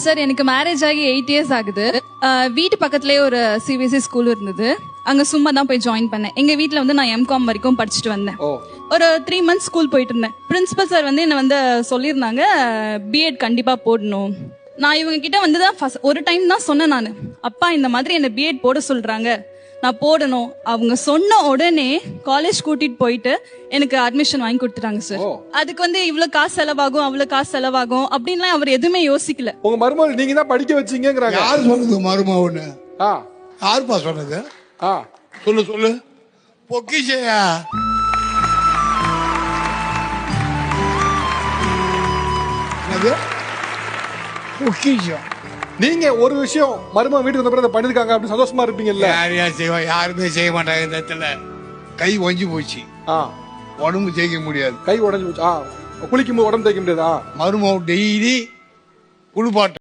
Sir எனக்கு marriage ஆகி 8 years ஆகுது. வீட்டு பக்கத்துலேயே ஒரு சிபிஎஸ்சி ஸ்கூல் இருந்தது. அங்க சும்மா தான் போய் ஜாயின் பண்ணேன். எங்க வீட்ல வந்து நான் எம்காம் வரைக்கும் படிச்சுட்டு வந்தேன். ஒரு 3 மந்த்ஸ் ஸ்கூல் போயிட்டு இருந்தேன். பிரின்சிபல் சார் வந்து என்ன வந்து சொல்லியிருந்தாங்க, பிஎட் கண்டிப்பா போடணும். நான் இவங்க கிட்ட வந்து தான் ஒரு டைம் தான் சொன்னேன். நான் அப்பா இந்த மாதிரி என்ன பிஎட் போட சொல்றாங்க, நான் போடணும். அவங்க சொன்ன உடனே காலேஜ் கூட்டிட்டு போயிட்டு எனக்கு அட்மிஷன் வாங்கி கொடுத்துட்டாங்க சார். அதுக்கு வந்து இவ்வளவு காசு செலவாகும், அவ்வளவு காசு செலவாகும் அப்படின்லாம் அவர் எதுவுமே யோசிக்கல. உங்க மருமகள் நீங்க தான் படிக்க வச்சீங்கங்கறாங்க. யார் சொன்னது மருமகன்னு? யாருப்பா சொன்னது? சொல்லு சொல்லு. பொக்கிஷையா? அது பொக்கிஷம். நீங்க ஒரு விஷயம் மருமகன் வீட்டுக்கு வந்த பிறகு பண்ணிருக்காங்க அப்படி சந்தோஷமா இருப்பீங்கல்ல? யார் செய்வா? யாருமே செய்ய மாட்டாங்க. இந்த இடத்துல கை ஒஞ்சி போச்சு, உடம்பு தேய்க்க முடியாது. கை உடஞ்சு போச்சு. குளிக்கும் போது உடம்பு தேய்க்க முடியாதா? மருமகன் டெய்லி குளிப்பாட்டு